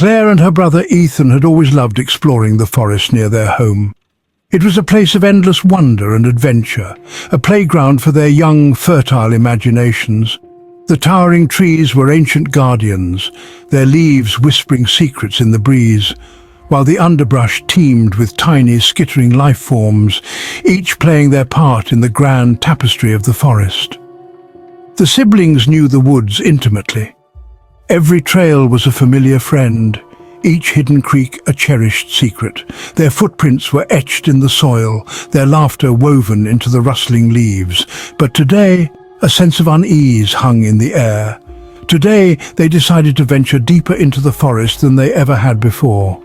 Claire and her brother Ethan had always loved exploring the forest near their home. It was a place of endless wonder and adventure, a playground for their young, fertile imaginations. The towering trees were ancient guardians, their leaves whispering secrets in the breeze, while the underbrush teemed with tiny, skittering life forms, each playing their part in the grand tapestry of the forest. The siblings knew the woods intimately. Every trail was a familiar friend, each hidden creek a cherished secret. Their footprints were etched in the soil, their laughter woven into the rustling leaves. But today, a sense of unease hung in the air. Today, they decided to venture deeper into the forest than they ever had before,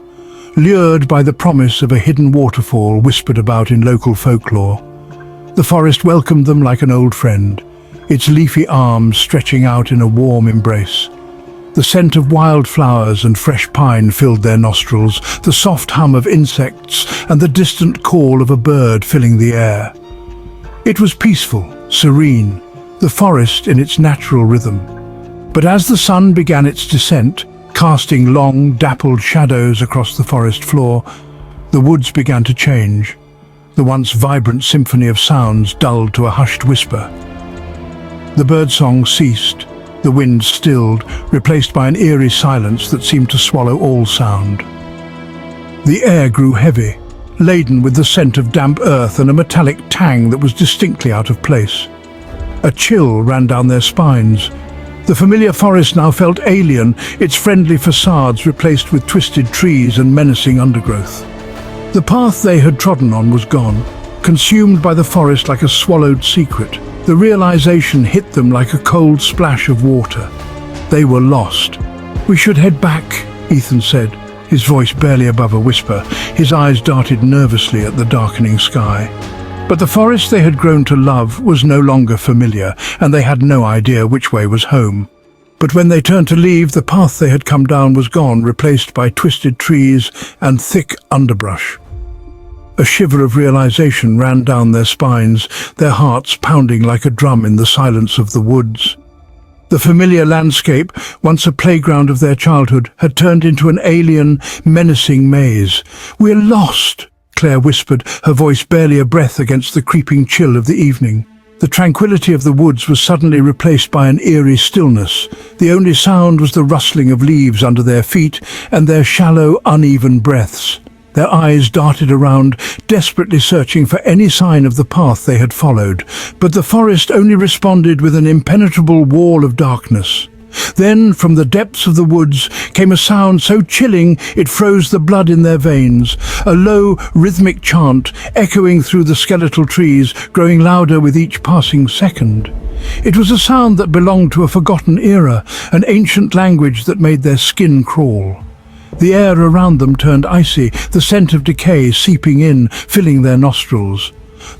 lured by the promise of a hidden waterfall whispered about in local folklore. The forest welcomed them like an old friend, its leafy arms stretching out in a warm embrace. The scent of wildflowers and fresh pine filled their nostrils, the soft hum of insects and the distant call of a bird filling the air. It was peaceful, serene, the forest in its natural rhythm. But as the sun began its descent, casting long, dappled shadows across the forest floor, the woods began to change. The once vibrant symphony of sounds dulled to a hushed whisper. The birdsong ceased. The wind stilled, replaced by an eerie silence that seemed to swallow all sound. The air grew heavy, laden with the scent of damp earth and a metallic tang that was distinctly out of place. A chill ran down their spines. The familiar forest now felt alien, its friendly facades replaced with twisted trees and menacing undergrowth. The path they had trodden on was gone, consumed by the forest like a swallowed secret. The realization hit them like a cold splash of water. They were lost. "We should head back," Ethan said, his voice barely above a whisper. His eyes darted nervously at the darkening sky. But the forest they had grown to love was no longer familiar, and they had no idea which way was home. But when they turned to leave, the path they had come down was gone, replaced by twisted trees and thick underbrush. A shiver of realization ran down their spines, their hearts pounding like a drum in the silence of the woods. The familiar landscape, once a playground of their childhood, had turned into an alien, menacing maze. "We're lost," Claire whispered, her voice barely a breath against the creeping chill of the evening. The tranquility of the woods was suddenly replaced by an eerie stillness. The only sound was the rustling of leaves under their feet and their shallow, uneven breaths. Their eyes darted around, desperately searching for any sign of the path they had followed, but the forest only responded with an impenetrable wall of darkness. Then, from the depths of the woods, came a sound so chilling it froze the blood in their veins, a low, rhythmic chant echoing through the skeletal trees, growing louder with each passing second. It was a sound that belonged to a forgotten era, an ancient language that made their skin crawl. The air around them turned icy, the scent of decay seeping in, filling their nostrils.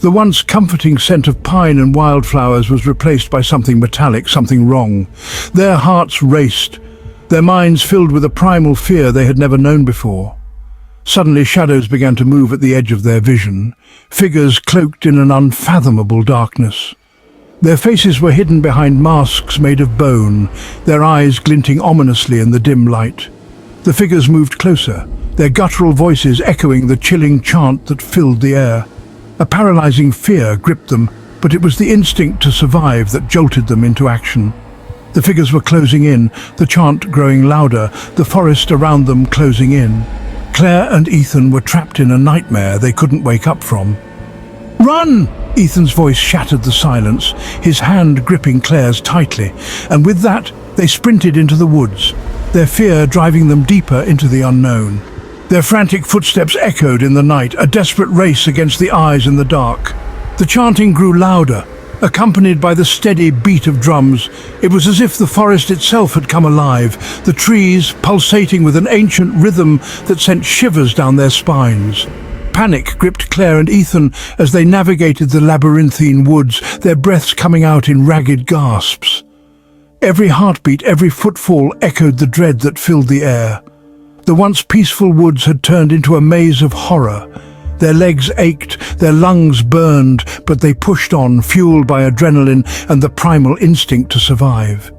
The once comforting scent of pine and wildflowers was replaced by something metallic, something wrong. Their hearts raced, their minds filled with a primal fear they had never known before. Suddenly shadows began to move at the edge of their vision, figures cloaked in an unfathomable darkness. Their faces were hidden behind masks made of bone, their eyes glinting ominously in the dim light. The figures moved closer, their guttural voices echoing the chilling chant that filled the air. A paralyzing fear gripped them, but it was the instinct to survive that jolted them into action. The figures were closing in, the chant growing louder, the forest around them closing in. Claire and Ethan were trapped in a nightmare they couldn't wake up from. "Run!" Ethan's voice shattered the silence, his hand gripping Claire's tightly, and with that, they sprinted into the woods, their fear driving them deeper into the unknown. Their frantic footsteps echoed in the night, a desperate race against the eyes in the dark. The chanting grew louder, accompanied by the steady beat of drums. It was as if the forest itself had come alive, the trees pulsating with an ancient rhythm that sent shivers down their spines. Panic gripped Claire and Ethan as they navigated the labyrinthine woods, their breaths coming out in ragged gasps. Every heartbeat, every footfall echoed the dread that filled the air. The once peaceful woods had turned into a maze of horror. Their legs ached, their lungs burned, but they pushed on, fueled by adrenaline and the primal instinct to survive.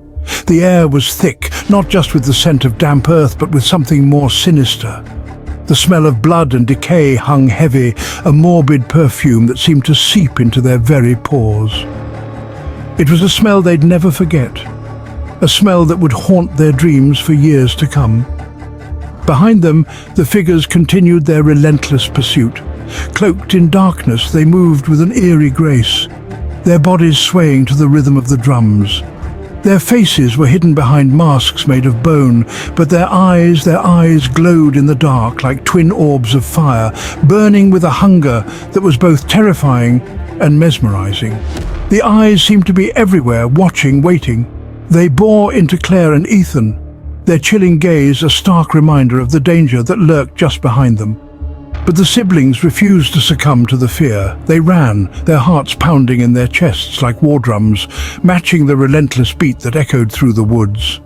The air was thick, not just with the scent of damp earth, but with something more sinister. The smell of blood and decay hung heavy, a morbid perfume that seemed to seep into their very pores. It was a smell they'd never forget, a smell that would haunt their dreams for years to come. Behind them, the figures continued their relentless pursuit. Cloaked in darkness, they moved with an eerie grace, their bodies swaying to the rhythm of the drums. Their faces were hidden behind masks made of bone, but their eyes glowed in the dark like twin orbs of fire, burning with a hunger that was both terrifying and mesmerizing. The eyes seemed to be everywhere, watching, waiting. They bore into Claire and Ethan, their chilling gaze a stark reminder of the danger that lurked just behind them. But the siblings refused to succumb to the fear. They ran, their hearts pounding in their chests like war drums, matching the relentless beat that echoed through the woods.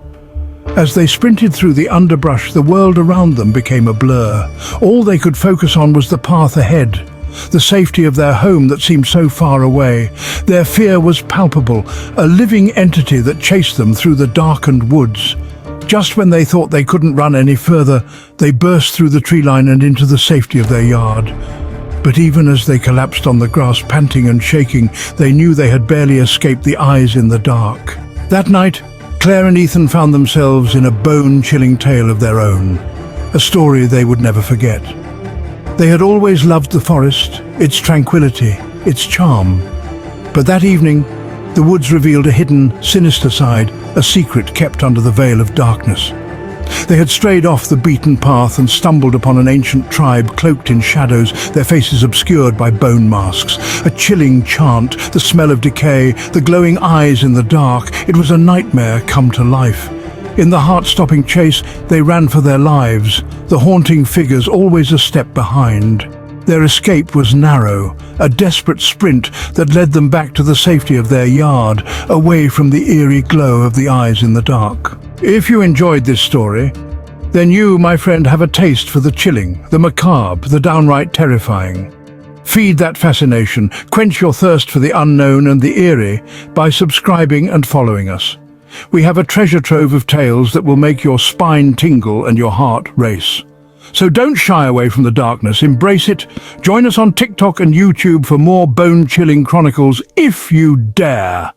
As they sprinted through the underbrush, the world around them became a blur. All they could focus on was the path ahead, the safety of their home that seemed so far away. Their fear was palpable, a living entity that chased them through the darkened woods. Just when they thought they couldn't run any further, they burst through the tree line and into the safety of their yard. But even as they collapsed on the grass, panting and shaking, they knew they had barely escaped the eyes in the dark. That night, Claire and Ethan found themselves in a bone-chilling tale of their own, a story they would never forget. They had always loved the forest, its tranquility, its charm. But that evening, the woods revealed a hidden, sinister side, a secret kept under the veil of darkness. They had strayed off the beaten path and stumbled upon an ancient tribe cloaked in shadows, their faces obscured by bone masks. A chilling chant, the smell of decay, the glowing eyes in the dark. It was a nightmare come to life. In the heart-stopping chase, they ran for their lives, the haunting figures always a step behind. Their escape was narrow, a desperate sprint that led them back to the safety of their yard, away from the eerie glow of the eyes in the dark. If you enjoyed this story, then you, my friend, have a taste for the chilling, the macabre, the downright terrifying. Feed that fascination, quench your thirst for the unknown and the eerie by subscribing and following us. We have a treasure trove of tales that will make your spine tingle and your heart race. So don't shy away from the darkness, embrace it. Join us on TikTok and YouTube for more bone-chilling chronicles if you dare.